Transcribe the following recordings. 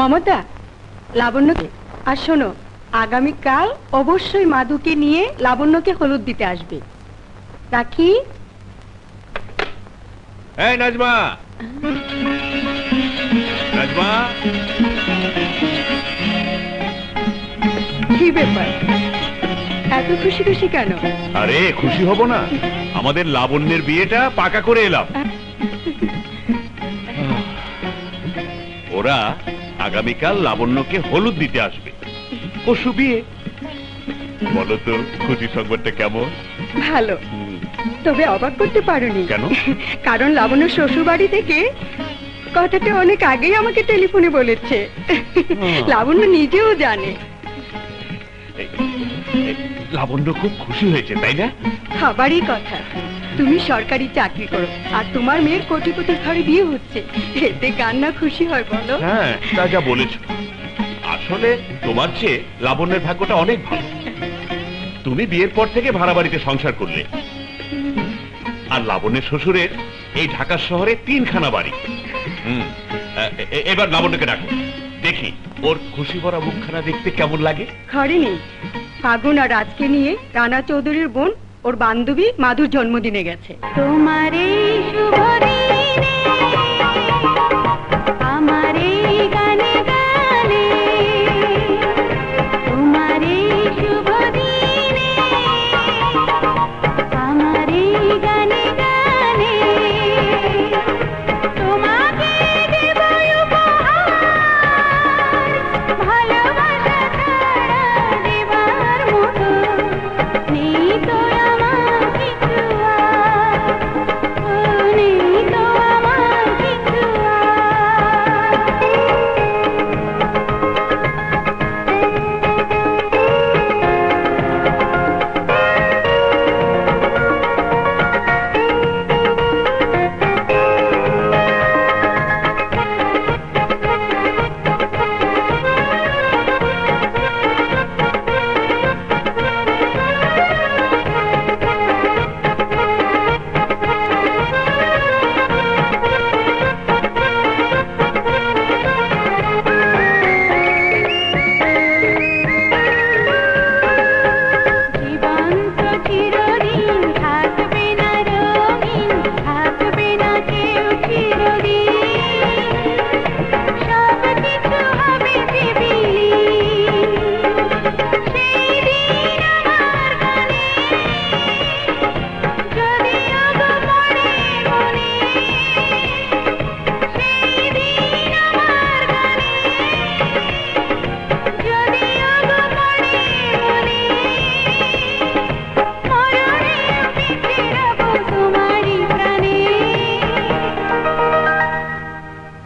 মমতা, লাবণ্যকে আর শোনো, আগামীকাল অবশ্যই মাধুকে নিয়ে লাবণ্যকে হলুদ দিতে আসবে। রাখি। এই নাজমা, নাজমা, কি ব্যাপার, এত খুশি খুশি কেন? আরে খুশি হব না, আমাদের লাবণ্যের বিয়েটা পাকা করে এলাম। ওরা আগামীকাল লাবণ্যকে হলুদ দিতে আসবে, পরশু বিয়ে। বলো তো খুশি সংবাদটা কেমন? ভালো, তবে অবাক করতে পারোনি। কেন? কারণ লাবণ্য শ্বশুর বাড়ি থেকে কথাটা অনেক আগেই আমাকে টেলিফোনে বলেছে। লাবণ্য নিজেও জানে। লাবণ্য খুব খুশি হয়েছে, তাই না? খাবারই কথা, তুমি সরকারি চাকরি করো আর তোমার মেয়ের কোটিপতির ঘরে বিয়ে হচ্ছে, এতে কান্না খুশি হয় বলো? হ্যাঁ, তা যা বলেছ। আসলে তোমার চেয়ে লাবণ্যের ভাগ্যটা অনেক ভালো। তুমি বিয়ের পর থেকে ভাড়া বাড়িতে সংসার করলে, আর লাবণ্যের শ্বশুরের এই ঢাকা শহরে 3খানা বাড়ি। এবার লাবণ্যকে ডাকো, দেখি ওর খুশি ভরা মুখখানা দেখতে কেমন লাগে। ঘরে নেই, ফাগুন আর রাজকে নিয়ে রানা চৌধুরীর বোন ওর বান্ধবী মাধুর জন্মদিনে গেছে। তোমার এই শুভ দিনে আমার এই গানে গানে, তোমার এই শুভ দিনে আমার এই গানে গানে, তোমাকে দেব উপহার, ভালোবাসা ছাড়া দেবার মতো নেই তো আমার কিছু আর, নেই তো আমার কিছু আর। জীবন তো চিরদিন থাকবে না রঙিন, থাকবে না কেউ চিরদিন, সব কিছু হবে যে বিলীন, সেই দিন আমার গানে যদিও গো পড়ে মনে, সেই দিন আমার গানে যদিও গো পড়ে মনে, মরণেও বেঁচে রব তোমারই প্রাণে।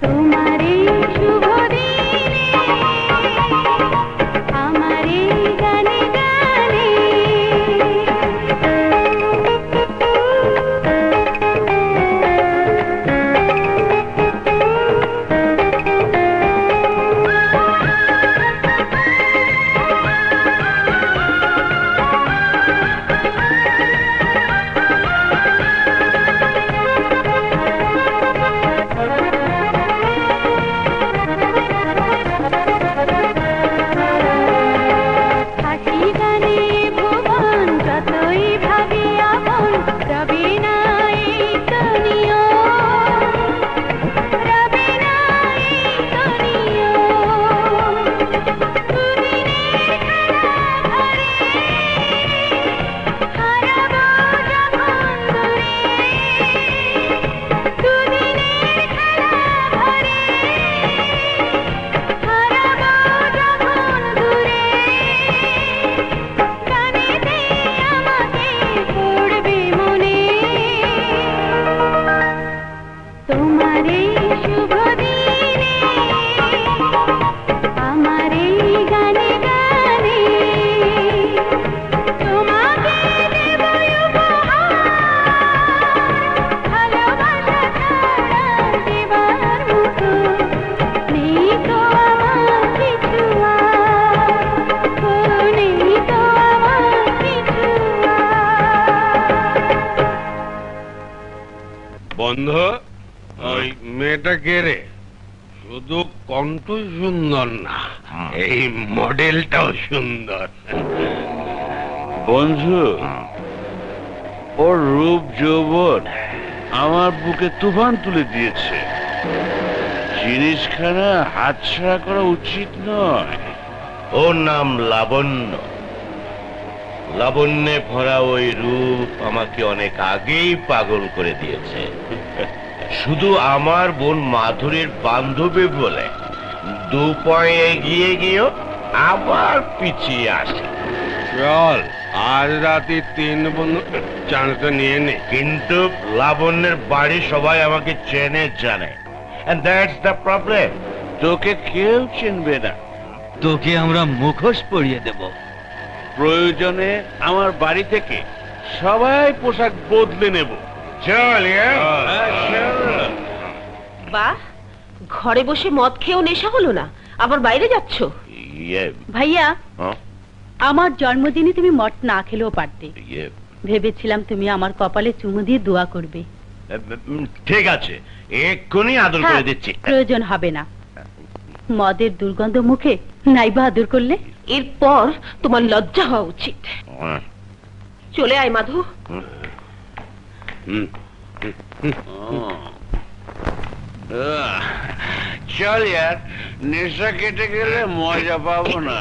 তোমার এই শুভ দিনে আমার এই গানে গানে। হাসি গানে ভুবন যতই ভাবি আপন, রবে না এই তো নিয়ম, রবে না এই তো নিয়ম। দুদিনের খেলা ঘরে হারাবো যখন দূরে, দুদিনের খেলা ঘরে হারাবো যখন দূরে, গানেতে আমাকে পড়বে মনে। তোমার এই শুভ দিনে আমার এই গানে গানে, তোমাকে দেব উপহার, ভালোবাসা ছাড়া দেবার মতো নেই তো আমার কিছু আর, নেই তো আমার কিছু আর। বন্ধ, ওই মেয়েটা কে রে? শুধু কণ্ঠই সুন্দর না, এই মডেলটাও সুন্দর। বন্ধু, ওর রূপ যৌবন আমার বুকে তুফান তুলে দিয়েছে। জিনিসখানা হাতছাড়া করা উচিত নয়। ওর নাম লাবণ্য। লাবণ্যে ভরা ওই রূপ আমাকে অনেক আগেই পাগল করে দিয়েছে। শুধু আমার বোন মাধুরীর বান্ধবী বলে 2 পয়েন্ট এগিয়ে গিয়েও আবার পিছিয়ে আসে। চল আজ রাতে 3 বন্ধু চান্সটা নিয়ে নে। কিন্তু লাবণ্যের বাড়ি সবাই আমাকে চেনে জানে, and that's the problem. তোকে কেউ চিনবে না। তোকে আমরা মুখোশ পরিয়ে দেব। প্রয়োজনে আমার বাড়ি থেকে সবাই পোশাক বদলে নেব। চল বাহ, ঘরে বসে মদ খেয়েও নেশা হলো না, আবার বাইরে যাচ্ছ? ভাইয়া, হ্যাঁ? আমার জন্মদিনে তুমি মট না খেলেও পারতে। ইয়ে, ভেবেছিলাম তুমি আমার কপালে চুমু দিয়ে দোয়া করবে। ঠিক আছে, এক্ষুনি আদর করে থাক, দিচ্ছি। প্রয়োজন হবে না। মদের দুর্গন্ধ মুখে নাইবা আদর করলে। এরপর তোমার লজ্জা হওয়া উচিত। চলে আয় মাধু। চল ইয়ার, নেশা কেটে গেলে মজা পাবো না।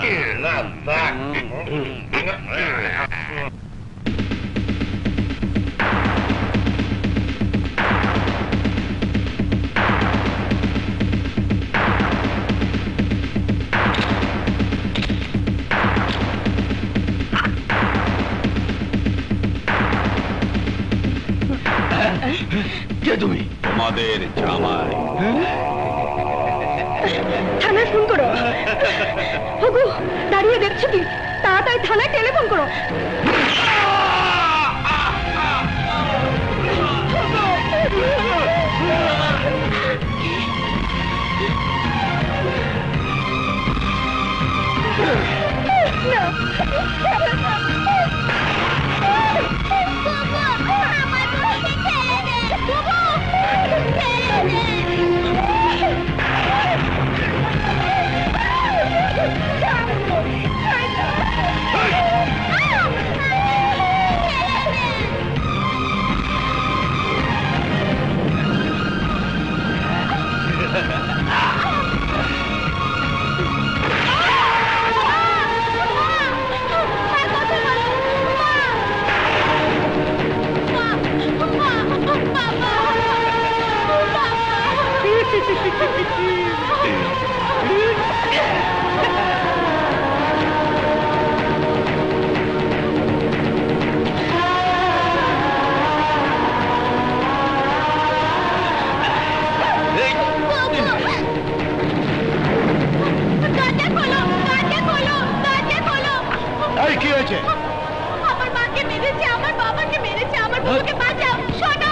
কে তুমি? তোমাদের জামাই। থানায় ফোন করো। ওগো, দাঁড়িয়ে দেখছো কি? তাড়াতাড়ি থানায় টেলিফোন করো। কি হয়েছে? আমার মাকে মেরেছে, আমার বাবাকে মেরেছে, আমার বাবাকে বাঁচাও। শোনো,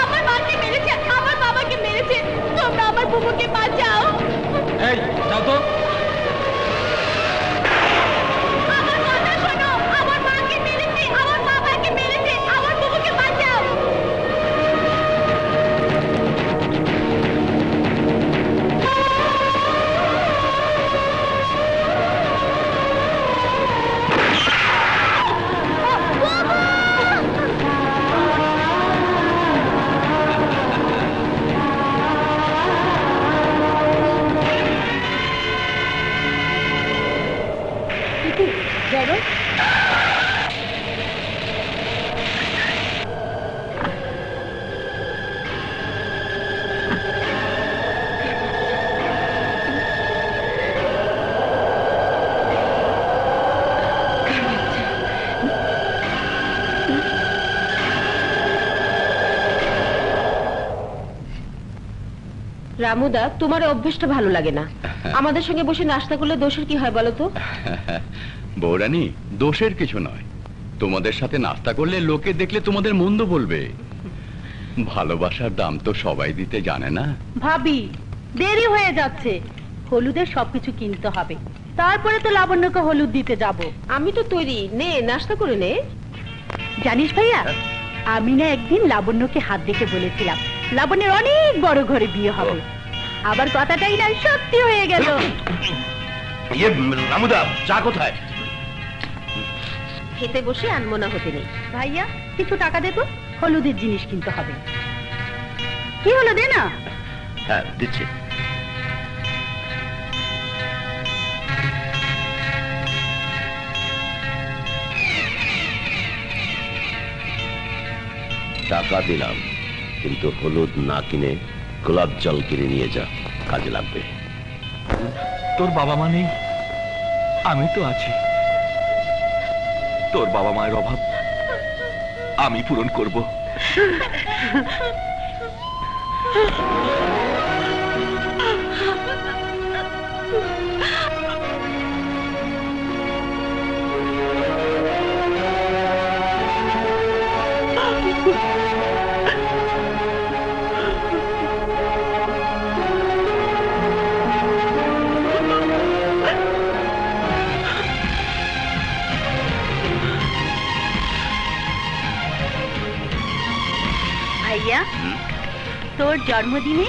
আমার মাকে মেরেছে, আমার বাবাকে মেরেছে, তোমরা আমার বুবুকে বাঁচাও। এই যাও তো। আমার কথা শোনো, আমার মাকে মেরেছে, আমার বাবাকে মেরেছে, আমার বুবুকে বাঁচাও। রামুদা, তোমার এই অভ্যেসটা ভালো লাগে না। আমাদের সঙ্গে বসে নাস্তা করলে দোষের কি হয় বলো তো? বৌরানী, দোষের কিছু নয়। তোমাদের সাথে নাস্তা করলে লোকে দেখলে তোমাদের মন্দ বলবে। ভালোবাসার দাম তো সবাই দিতে জানে না। ভাবি, দেরি হয়ে যাচ্ছে, হলুদের সবকিছু কিনতে হবে, তারপরে তো লাবণ্যকে হলুদ দিতে যাব। আমি তো তৈরি, নে নাস্তা করে নে। জানিস ভাইয়া, আমি না একদিন লাবণ্যকে হাত দেখে বলেছিলাম লাবণ্যের অনেক বড় ঘরে বিয়ে হবে, আবার কথাটাই না সত্যি হয়ে গেল। ইয়ে রামুদা, চা কোথায়? খেতে বসে আনমনা হতে নেই। ভাইয়া কিছু টাকা দে তো, হলুদের জিনিস কিনতে হবে। কি হলো, দে না। হ্যাঁ দিচ্ছি। টাকা দিলাম, কিন্তু হলুদ না কিনে গোলাপ জল কিনে নিয়ে যা, কাজে লাগবে। তোর বাবা মা নেই, আমি তো আছি। তোর বাবা মায়ের অভাব আমি পূরণ করব। ভাইয়া, তোর জন্মদিনে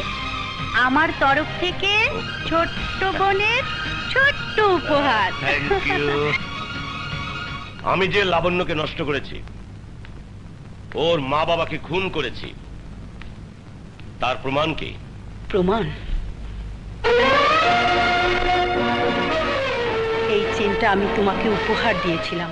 আমার তরফ থেকে ছোট্ট বোনের ছোট্ট উপহার। Thank you. আমি যে লাবণ্যকে নষ্ট করেছি, ওর মা বাবাকে খুন করেছি, তার প্রমাণ কি? প্রমাণ? এই চেনটা আমি তোমাকে উপহার দিয়েছিলাম।